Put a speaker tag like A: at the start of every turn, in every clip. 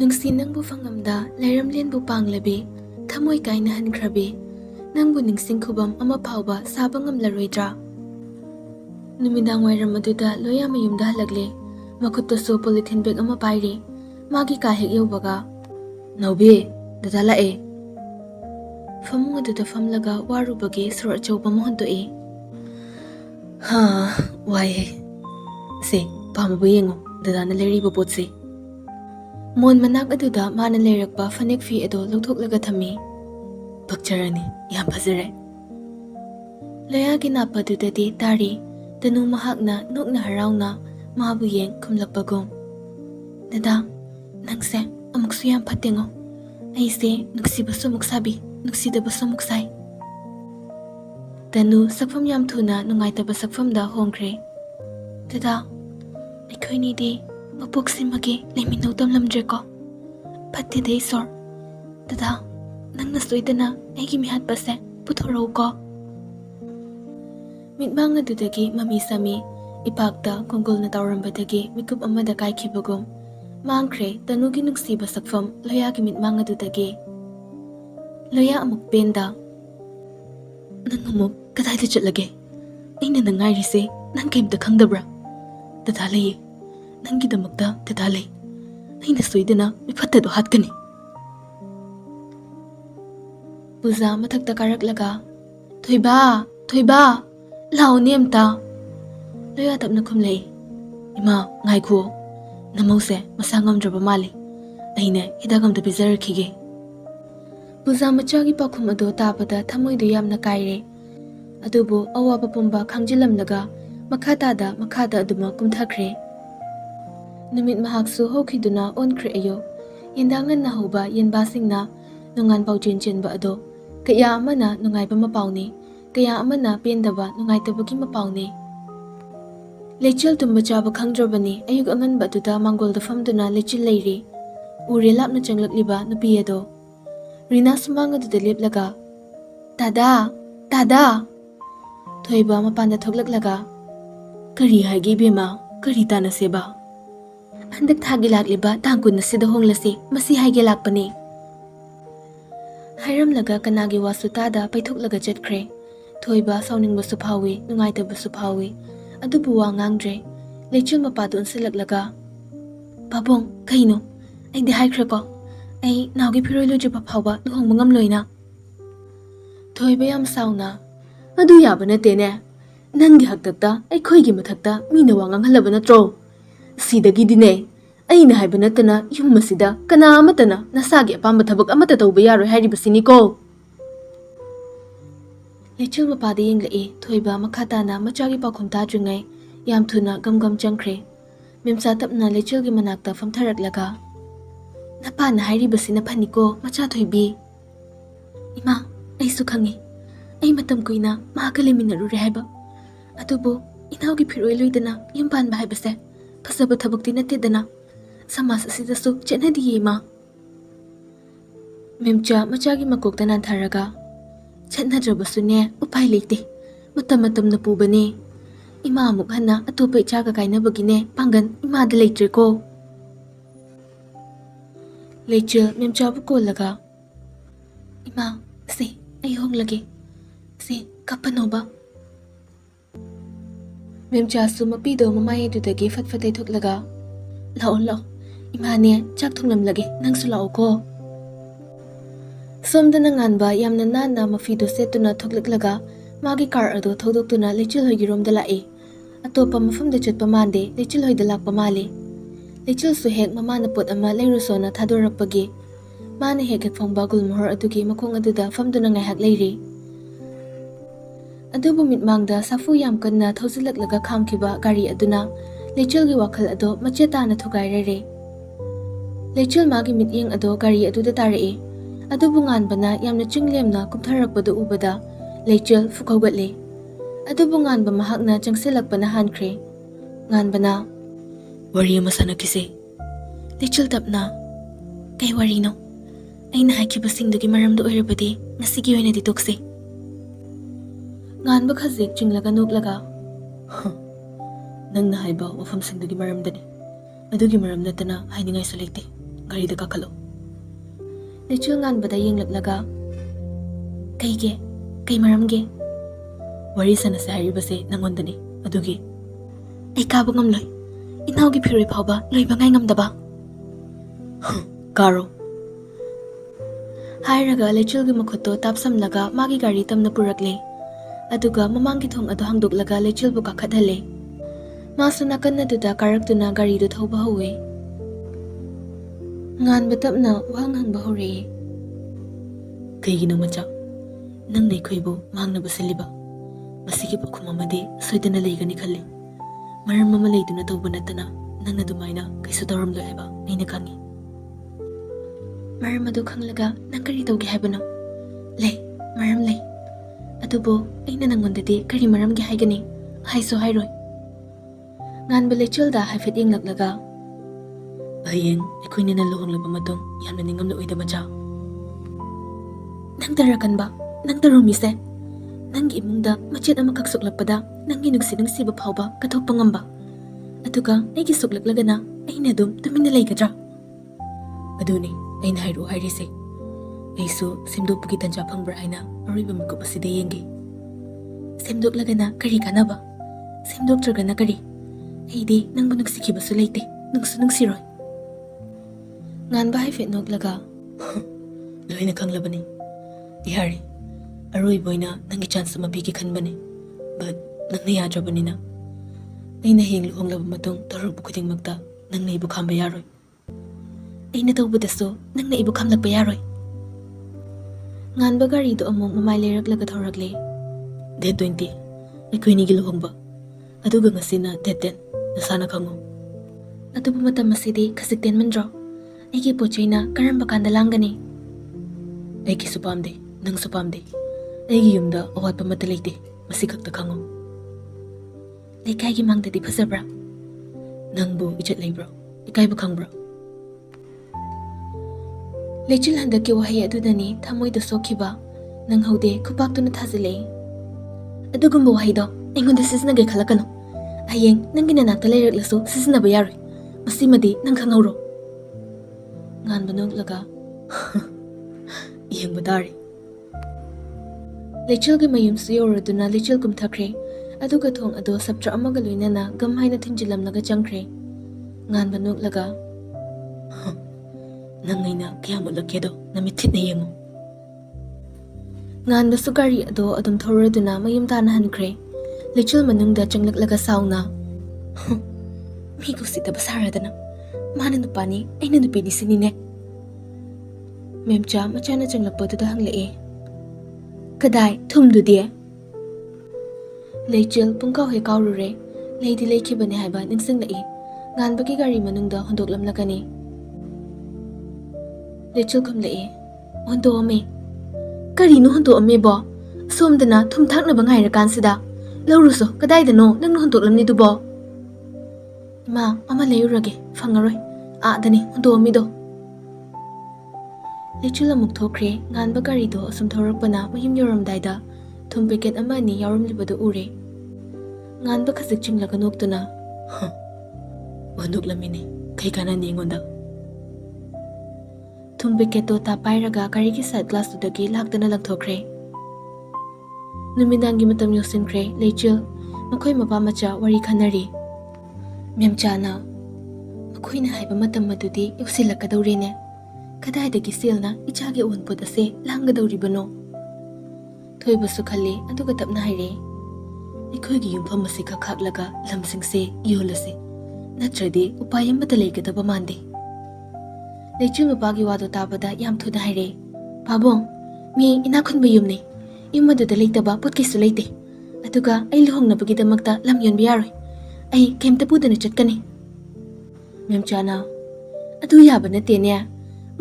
A: Nungsi nangbu fangamda lairamlenbu panglabi thamoi kaina hankhrabi nangbu ningsing khubam ama phawba saba ngamlaroidra. Numidang wairam aduda loya mayumda halagle makhuttasu polythene bag ama pairi magi ka hek yobaga naubi dada lae famung aduda famlaga warubagi sur achauba mohontoe. Ha wai se pamabu yengo dadana leriba potse mon manak aduda mana leirakpa fanek fi ado lawthoklaga thami bakcharani yam phajare. Layagi napa dudadi tari tanu mahakna nokna harauna mabu yeng khumlakpagom. Dada nangse amuksu yam phatengo aise nuksibasu muksabi nuksidabasu muksai. Tanu sakfam yam thuna nungaitaba sakfamda hongkre. Dada aikoini di mapoksimagi leiminau tamlamdre ko phatte dei sor. Dada nangna soidana aigi mihat pase puthorau ko. Mitbang adudagi mami sami ipakta kongol na taurambadagi mikup amada kaikhibagum mangkre tanugi nuksiba sakfam loyagi mitbang adudagi. Loya amuk penda nang amuk kadayda chatlage aina nangairisi nang kaimta khangdabra. Dada laye nangidamakta dada lay aina soidana mifattado hatkani. Puza mathakta karaklaga thoiba thoiba lao nemta. Loya tapna khumlei ima ngaikho namause masangam draba mali aine hidagam da bizar khige. Puza machagi pakhum ado tapada thamoidu yamna kaire adubu awaba pumba khangjilamnaga makhada aduma kumthakre. Numit mahaksu hokhiduna onkhre ayo yendangan na hoba yenbasingna nungan paujin chenba ado kaya amana nungaiba mapauni kaya amana pendaba nungaitabagi mapauni. Lechil tumba chaba khangdrabani ayuk anganba aduda mangolda famduna lechil leiri ure lapna changlakliba nupi ado rina sumang aduda leplaga dada dada thoiba mapanda thoklaklaga kari haigi bema kari tana seba handak thagi lakliba tangkun nasida honglasi masi haigi lakpani. Hairamlaga kanagi wasutada paithoklaga chatkre thoiba sauningbasu phawi nungaitabasu phawi adubu wa ngangdre lechil mapadu unsilaklaga babong kaino aidi haikre ko ai naugi phiroi lojaba phawba luhongba ngamloina. Thoiba yam sauna adu yaba natene nangi haktakta aikhoigi mathakta mina wa nganghalaba natro sidagi dine aina haiba natana yum masida kana amatana nasagi apamba thabak amata tawba yaroi hairibasini ko. Lechil mapade yenglai thoiba makhatana machagi pakhum tadringai yam thuna gamgam changkre memsa tapna lechilgi manakta famtharaklaga napana hairibasina phaniko macha thoibi ima aisu khangi ai matam kuina mahakaleminaru rehaba adubu inaugi phiroi loidana yumpan ba haibase phasaba thabakti natedana samas asidasu chenadi yema. Memcha machagi makokta nantharaga chatnadrabasune upai leite matam na pubane ima amuk hanna atopa ichaga kainabagine pangan imada leitre ko. Lechil memcha bu kollaga ima se ai honglage se kapanoba. Memcha su mapido mamaye dudagi fatfatai thoklaga lao imane chak thonglamlage nangsu lao ko. Somdana nganba yamna nana mafido setuna thoklaklaga magi car ado thodoktuna lechil hoigi romda lai atopa mafamda chatpa mande lechil hoida lakpa male. Lechil su hek mamana pot ama leirusona thadorakpagi mana hek phongba gulmohor adugi makong aduda famduna ngaihak leiri. Adubu mitmangda safu yam kanna thausilaklaga khamkiba gari aduna lechilgi wakhal ado machetana thugairare. Lechil magi mityeng ado gari aduda tarai adubu nganbana yamna chinglemna kumtharakpadu ubada lechil fukhawgatle adubu nganba mahakna changsilakpana hankre nganbana wari masana kise. Lechil tapna kay wari no aina haikibasingdugi maramda oirabadi ngasigi oina ditokse. Nganba khazik chinglaga nuklaga nangna haiba wafamsingdugi maramdani adugi maram natana hainingai sa leite garida kakhalo. Lechil nganbada yenglaklaga kaige kai maramge wari sanase hairibase nangondani adugi ai kaba ngamloi inawgi phiroi phawba loiba ngai ngamdaba karo hairaga lechilgi makhotto tapsamlaga magi gari tamna purakle aduga mamanggi thong adu hangdoklaga lechilbu kakhathale masu nakanna duda karaktuna gari du thauba howe nganba tapna wang hangba hore kaigino macha nang nei khoibo mangna basaliba masigi pakhum amade soidana leigani khalle maram mama leiduna tawba natana nangna dumaina kaisu tawram lo haiba aina khangi maram adu khanglaga nang kari tawgi haibano lei maram lei adubo aina nangondade kari maram gi haigani haiso hairoi nganba lechilda haifet yenglaklaga ayeng ekoine na lohonglaba matong yamna ningamna oida macha nang tarakanba nang tarumise nangi imungda machet amakak suklakpada nangi nungsiba phawba kathokpa ngamba aduga aigi suklaklagana aina dum tumina leigadra aduni aina hairu hairise aisu semdokpugi tanja phangbra aina aroiba mikup asida yengi semdoklagana kari kanaba semdoktragana kari aidi nangbu nungsikibasu leite nungsu nungsiroi nganba haifet noklaga loina khanglabani ihari aroi boina nangi chance ma bigi khanbane but nangna yadrabanina aina heng luhonglaba matong toruk khuding makta nangna ibu khamba yaroi aina tawbudaso nangna ibu khamlakpa yaroi nganba gari do among mamai leiraklaga thorakle day 20 ekoini gi luhongba aduga ngasina day 10 nasana khango atubu matam masidi khasik 10 mandro aigi pochaina karamba kanda langani aigi supamde nang supamde aigi yumda awatpa mata leite masi khakta khango lekai gi mangdadi phasabra nangbu ijat leibro ikai bu khangbro lechil handaki wahi adudani thamoi da sokhiba nang haude khupak tuna thazile adugumba wahi do engonda sisna ge khalakano ayeng nangi nanakta leireklasu sisna ba yaroi masimadi nang khangauro ngan banok laga yeng badari lechil gi mayum suyoroduna lechil kum thakre aduga thong ado sabtra amaga loinana gamhaina thinjilamnaga changkre ngan banok laga nangaina kiyamulakedo namithitne yengo ngan ba sugari ado adum thoroduna mayum tana hankre lechil manungda changlaklaga sauna mi ko sita basaradana mana nupani aina nupini sinine memcha machana changlakpoduda hanglae kadai thumdudi lechil pungkaw he kawrure leidi leikhibane haiba ningsinglai nganbagi gari manungda hondoklamlakani lechil khamlae hondo ame karino hondo ame bo somdana thumthakna bangai rakansida lawruso kadai dano nang hondoklamni dubo ma ama leurage fangaroi adani hondo ame do lechil amuk thokre nganba gari do asum thorakpana mahim yoramdaida thum packet ama ni yaurumlibadu ure nganba khasik chinglaga noktuna hondoklamini kai kana ningonda thum packet to ta pairaga gari ki side glass to dagi laktana langthokre numinangi matam yosinkhre lechil makhoi mapa macha wari khanari memchana makhoina haiba matam madudi yosilakadawrene kadai silna ichage onpod ase langgadawribano thoibasu khalle aduga tapna haire ikhoigi yumpham ase khakhlaga lamsingse yolase natchade upayam bata legadaba mande lechil mapagi wado tabada yam thoda haire babong mi ina khunba yumne yumadu da leitaba potkisu leite aduga ai luhongnabagi damakta lam yonbi yaroi ai kemta pudana chatkani memchana adu yaba natene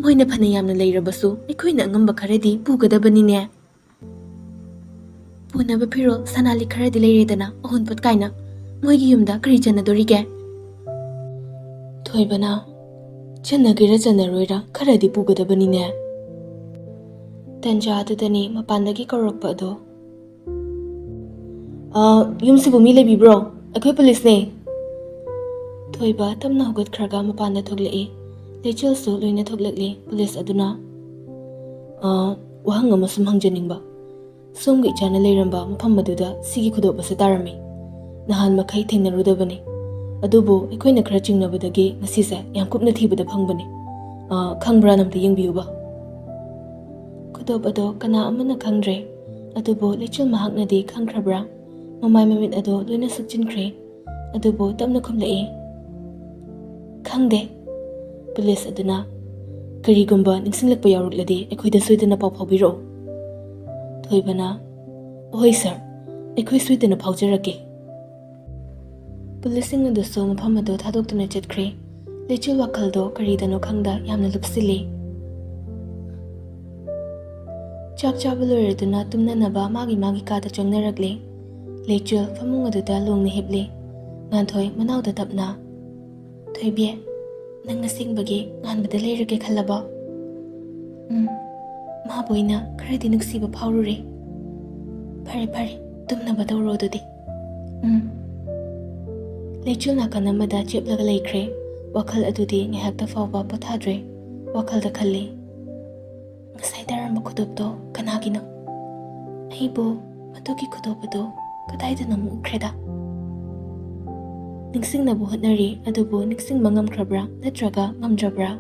A: moina phana yamna leirabasu ekoina ngamba kharadi pugadabani punaba phiro sanali kharadi leiredana ohun pot kaina moigi yumda kari chana dorige thoibana chana gira chana roira kharadi pugadabani tanja adudani mapandagi korokpa do yumsibu mi lebibro akhoi police ne thoiba tamna hogat khraga mapanda thoglei Lechilsu loina thoklakli police aduna wahang ama sum hangjaningba somgi ichana leiramba mafam aduda sigi khudobase tarami nahan makhai thenarudabani adubu aikoina khara chingnabadagi ngasise yam kupna thibada phangbani khangbra namta yengbiyuba khudob ado kana amana khangre adubu lechil mahaknadi khangkhrabra mamai mamit ado loina sakchinkhre adubu tamna khumlai khangde police aduna karigumba ningsinglakpa yarukladi aikhoida soidana pau phawbiro thoibana oi sir aikoi soidana phawjarake policing adu so mafam ado thadoktuna chatkhre lechil wakhaldo karidano khangda yamna lupsili chak chaba loiraduna tumnanaba magi kada changnaragle lechil famung aduda longna hibli nganthoi manawda tapna thoibie nang nasingbagi nganbada leirage khallaba maboina kharadi nuksiba phawrure phare tumnaba tawro dudi lechil nakanamada cheplaga leikhre wakhal adudi ngehakta fawba pothadre wakhalda khalli ngasai daramba khudobdo kanagino aibo matuki khudobado kadaida namu ukhreda ningsingnabu hotnari adubu ningsingba ngamkhrabra natraga ngamdrabra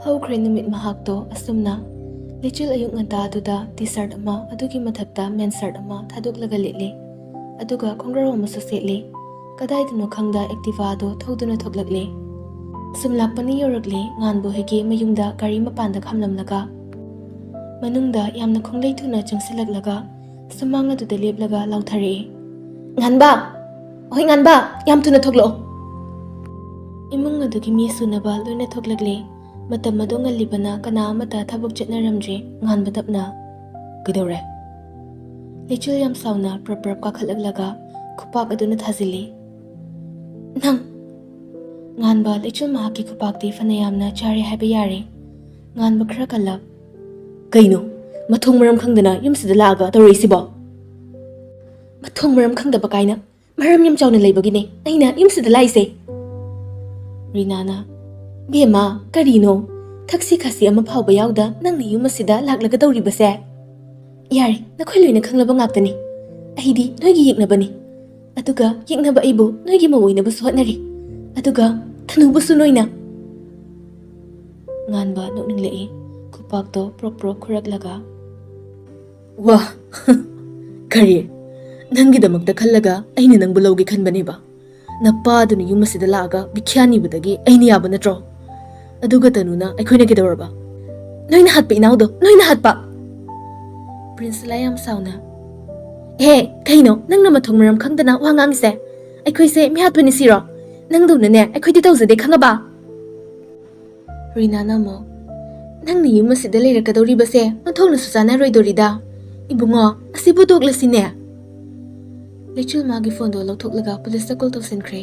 A: haukhre numit mahakto asumna lechil ayuk nganta aduda t-shirt ama adugi mathakta men shirt ama thadoklaga litli aduga khongraro amasu setli kadaidano khangda activa ado thoduna thoklakli sumlakpani yorakli nganbu hegi mayungda gari mapanda khamlamlaga manungda yamna khonglei thuna changsilaklaga sumang aduda leplaga lauthari nganba oi nganba yam thuna thoklo imung adugi mi sunaba loina thoklakli matam ado ngalibana kana amata thabuk chetnaramje nganba tapna kidore lechil yam sauna prap kakhalaglaga khupak aduna thazili nang nganba lechil mahaki khupakti fanayamna chari haiba yare nganba khara kalap kaino mathong maram khangdana yumsida laaga tawrisibo mathong maram khangdaba kaina maram yam chawna leibagine aina yumsida laise rinana bema karino thaksi khasi ama phawba yawda nangni yumasida laklaga tawribase yare nakhoi loina khanglaba ngaktani ahidi noigi yeknabani aduga yeknaba aibu noigi mawoinaba sohnari aduga thanubusu noina nganba nokninglei khupakto prok khuraklaga wa kari nangi damakta khallaga aina nangbu lawgi khanbaniba napaduna yumasida laaga bikhyani budagi aina yaba natro aduga tanuna aikhoina kidawraba noina hatpa inawdo noina hatpa prince layam sauna kaino nangna mathong maram khangdana wa ngangse aikhoise mi hatpani siro nangdunane aikhoidi tawjade khangaba rinana mo nangni yumasida leirakadawribase mathongna susana roidorida ibungo asibu toklasine lechil magi phone do lawthoklaga police call tawsinkre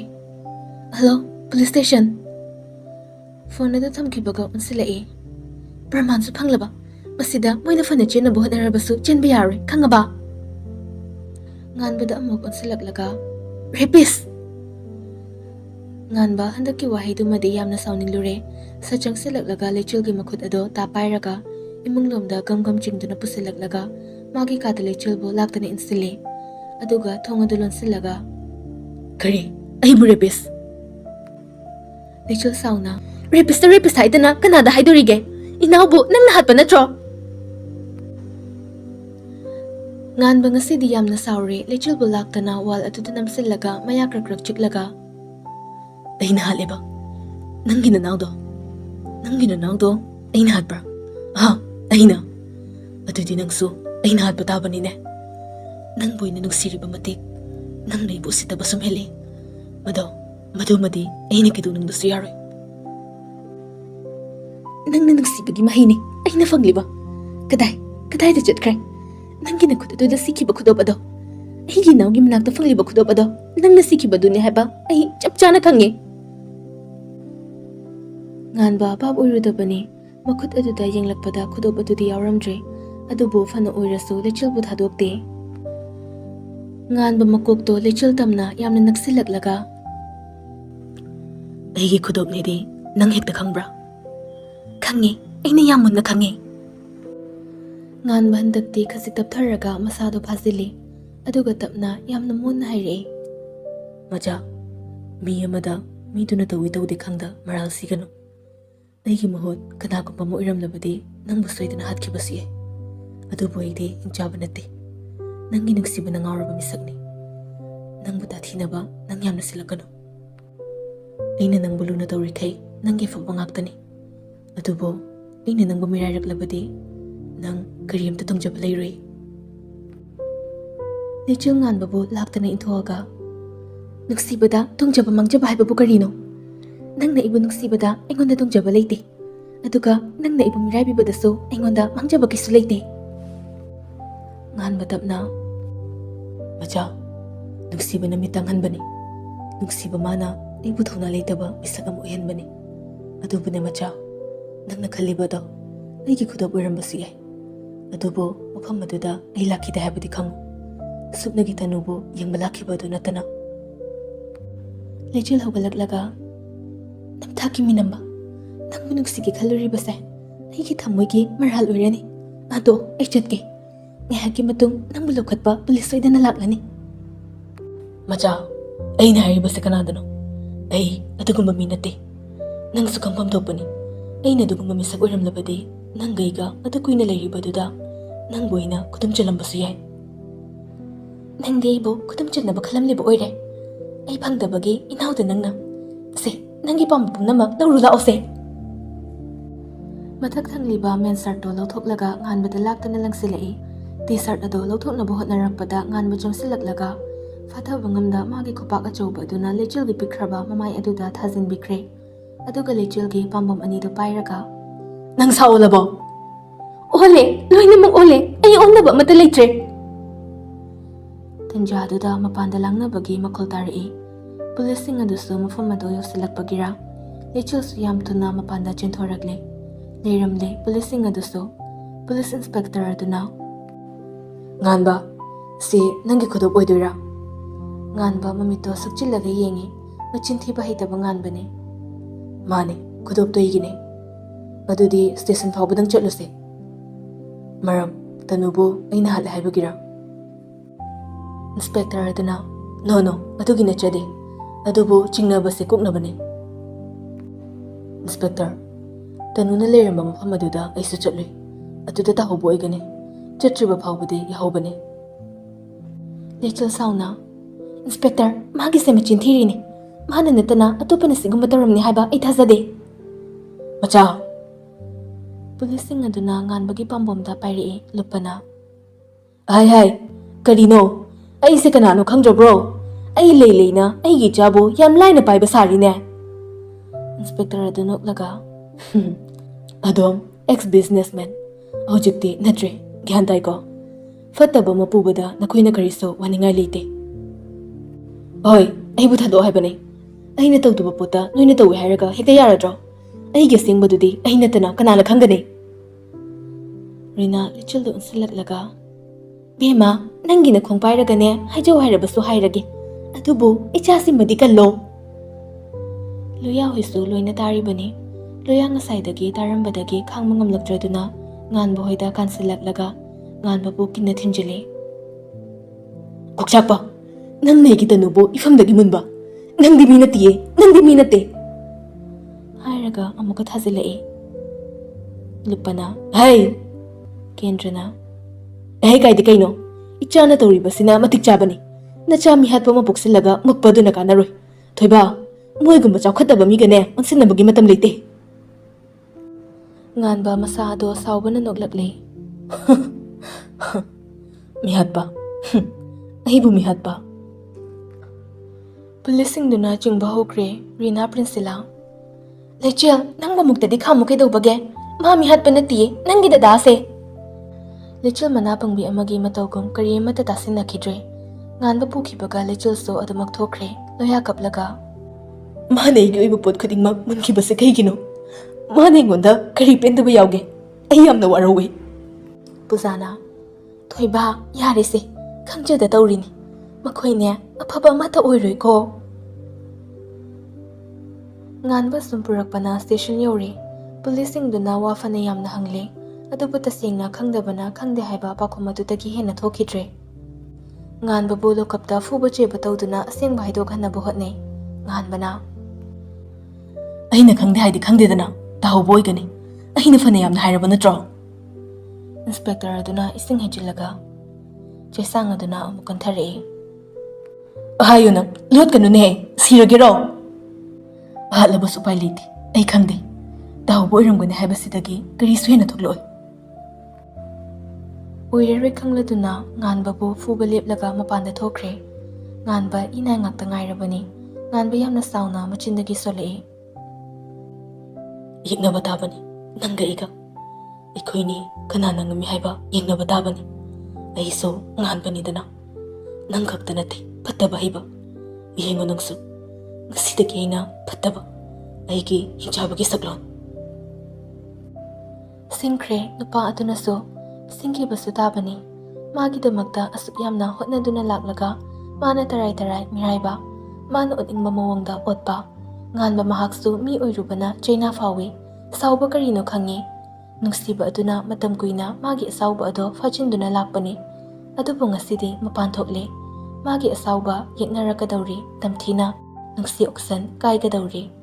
A: hello police station phone da thamkibaga unsilai praman su phanglaba masida moina fana chena bo hanarabasu chenba yare khangaba nganbada amok unsilaklaga rapis nganba handaki wahidu madi yamna saunilure sachang silaklaga lechil gi makhut ado ta pairaga imunglomda gamgam chingduna pusilaklaga magi ka lechil bo laktani insili aduga thongadulon silaga kare aibu rapis lechil sauna rapis haidana kanada haidorige inawbu nangna hatpa natro nganba ngasidi yamna sauri lechil bu laktana wal atuda namsilaga maya krak chiklaga aina haleba nangina nawdo aina hatpa aina adudi nangsu aina hatpa tabanine nang boina nugsiriba matik nang naibu sitaba sumheli madumadi aina kidu nang dusu yaroi nangna nugsibagi mahini aina fangliba kadai da chatkre nangina khududa sikiba khudobado aigi nawgi manakta fangliba khudobado nangna sikiba duni haba ai chapchana khange nganba bab urudabani makhut aduda yenglakpada khudobadudi yawramdre adubu fana oirasu lechilbu thadokte nganba makokto lechil tamna yamna naksilaklaga aigi khudobnidi nang hekta khambra? Khangi, aina yam munna khangi. Nganba handakti khasi taptharaga masado phasili aduga tapna yamna munna hairei. Macha, mi amada mi tuna tawi tawdi khangda maral sigano. Aigi mahot kanagumba mo iramlabadi nangbu soidana hatkibasi. Adubu aidi inchaba natte. Nangi nagsiba na ngauraba misakni. Nangbu tathinaba nang yamna silakano. Aina nang bulu na tawrikay nangi fagba ngaktani. Adubu aina nang bumiraraklabadi nang kariyam tatungjaba layroi. Lechil nganbabu laktana intuaga. Nagsibada tungjaba mangjaba haibabu karino. Nangna ibu nagsibada aingonda tungjaba leite. Aduga nangna ibu miraibibadasu aingonda mangjaba kisu leite. Nganba tapna. Macha, nagsiba na mitang hanbani. Nagsiba mana ibu thuna leitaba misag amu ihanbani. Adubune macha, nang nakalibado aigi khudab uirambasi yai. Adubo mafam aduda ai lakida haibadi khangu. Supnagi tanubu yangba lakibadu natana. Lechil hawgalaklaga namthaki minamba. Nangbu nugsigi khaluribase aigi thamoigi marhal uirani. Ado ai chatke. Ngahaki matung nangbu lokhatpa pulis soidana laklani. Macha, ai na haribase kanadano. Ai adugumba mi natte. Nang su kangpam thokpani. Ai na adugumba misag uiramlabadi nang gaiga adu kuina lairibaduda nang boina kudum chalambasu yai. Nang gaibo kudum chalnaba khalamliba oire. Ai phangdabagi inauda nangna. Se nangi pamba pumnamak lawru laose. Mathak thangliba men sarto lawthoklaga nganbada laktana langsilai. T-shirt ado lawthoknaba hotnarakpada nganba jomsilaklaga fathaba ngamda magi khupak achouba aduna lechilgi pikhraba mamai aduda thajinbikre. Aduga lechilgi pambam anido pairaga nang saolabo. Ole, loinamang ole, ay onnaba amata leitre. Tanja aduda mapanda langnabagi makhol tarai. Pulising adusu mafam ado yausilakpagira. Lechilsu yam tuna mapanda chenthoragli. Leiramle pulising adusu. Police inspector aduna. Nganba, si nangi khudop oidoira. Nganba mamito sakchilaga yengi. Machinthi bahitaba nganbane. Mane, khudop toigine. Madudi station phawbadang chatluse. Maram, tanubu aina hala haibagira. Inspector aduna. No, adugi natchade. Adubu chingnabase kuknabane. Inspector, tanuna leiramba mafam aduda aisu chatlui. Aduda tahobo oigane. Chatriba phawbadi yahobane. Lechil sauna. Inspector, magi se machinthiri ni. Mana natana atupana sigumba taramni haiba ai thajade. Macha. Pulising aduna nganbagi pambomda pairi lupana. Hai, karino. Ai se kanano khangjabro. Ai leina aigi jabo yam laina paiba sarine. Inspector aduna laga. Adom ex-businessman. Hojikti natre gyan taiko. Fattaba mapubada nakoina kariso waningai leite. Oi, ai bu thado haibane. Aina tawduba puta noina tawi hairaga hekta yaradro. Aigi singbadudi aina tana kanana khangane. Rina lichildo unsilaklaga. Bema, nangi na khong pairagane haijaw hairabasu hairage. Adubu ichasi madikallo. Loya hoisu loina taribani. Loya ngasaidagi tarambadagi khangma ngamlakdraduna nganba hoida kansilaklaga nganba bu kinna thinjile. Kokchakpa, nang negi tanubo ifamdagi munba. Nangdi minate. Hairaga amuka thazilai. Lupana, hai! Kendrana. Hai kaidi kaino. Ichana tawribasina matik chabani. Nacha mihatpa mapuksilaga mukpaduna kanaroi. Thoiba, moigumba chawkhataba migane onsinabagi matam leite. Nganba masa ado saubana noglakle. Mihatpa. Aibu mihatpa. Pulising duna chingba hokre Rina Prinsila. Lechil, nang mamuktadi khamu kaidawbage. Ma mihatpa natiye nangi dadase. Lechil manapangbi amagi matawgum kari amata tasinakidre. Nganba pukhibaga lechil so adumak thokre loya kaplaga. Mane igi oiba pot khudingmak munkibase kaigino. Mane ngonda kari pendaba yauge. Ai yamna warawe. Puzana. Thoiba yarese khangjada tawrini. Makhoine afaba amata oiroi ko. Nganba sum purakpana station yori. Pulisingduna wafana yamna hangli. Adubu tasengna khangdabana khangde haiba pakhum adudagi hena thokidre. Nganba bolo kapta fuba cheba tawduna asengba haidok hanabu hotne. Nganbana
B: ꯑꯩꯅ ꯈꯪꯗꯦ ꯍꯥꯏꯗꯤ ꯈꯪꯗꯦꯗꯅ ꯇꯥꯍꯧꯕ ꯑꯣꯏꯒꯅꯤ ꯑꯩꯅ ꯐꯅ ꯌꯥꯝꯅ ꯍꯥꯏꯔꯕ ꯅꯠꯇ꯭ꯔꯣ
A: Inspector aduna ising hejilaga. Chesang aduna amu kantharei.
B: ꯍꯥꯏꯌꯨ ꯅꯪ ꯂꯣꯠꯀꯅꯨꯅꯦ ꯁꯤꯔꯒꯦꯔꯣ ꯍꯥꯠꯂꯕꯁꯨ ꯎꯄꯥꯏ ꯂꯩꯇꯦ ꯑꯩ ꯈꯪꯗꯦ ꯇꯥꯍꯧꯕ ꯑꯣꯏꯔꯝꯒꯅꯤ ꯍꯥꯏꯕꯁꯤꯗꯒꯤ ꯀꯔꯤꯁꯨ ꯍꯦꯟꯅ ꯊꯣꯛꯂꯛꯑꯣꯏ
A: Uirerwe khangladuna nganbabu fuba leplaga mapanda thokre. Nganba inay ngakta ngairabani. Nganba yamna sauna machindagi solei.
B: ꯌꯦꯛꯅꯕ ꯇꯥꯕꯅꯤ ꯅꯪꯒ ꯑꯩꯒ ꯑꯩꯈꯣꯏꯅꯤ ꯀꯅꯥꯅ ꯉꯝꯃꯤ ꯍꯥꯏꯕ ꯌꯦꯡꯅꯕ ꯇꯥꯕꯅꯤ ꯑꯩꯁꯨ ꯉꯥꯟꯕꯅꯤꯗꯅ ꯅꯪ ꯈꯛꯇ ꯅꯠꯇꯦ ꯐꯠꯇꯕ ꯍꯩꯕ ꯌꯦꯡꯉꯨ ꯅꯪꯁꯨ ꯉꯁꯤꯗꯒꯤ ꯑꯩꯅ ꯐꯠꯇꯕ ꯑꯩꯒꯤ ꯍꯤꯡꯆꯥꯕꯒꯤ ꯁꯛꯂꯣꯟ
A: Singkre nupa adunaso singkibasu tabani. Magidamakta asuk yamna hotnaduna laklaga. Mana taray miraiba. Mana utingba mawangda otpa. Nganba mahaksu mi oirubana China fawi. Sauba karino khangi. Nungsiba aduna matam kuina magi asauba ado fajinduna lakpani. Adubu ngasidi mapan thokle. Magi asauba yeknarakadawri tamthina. Nungshi Auction kaigadawri.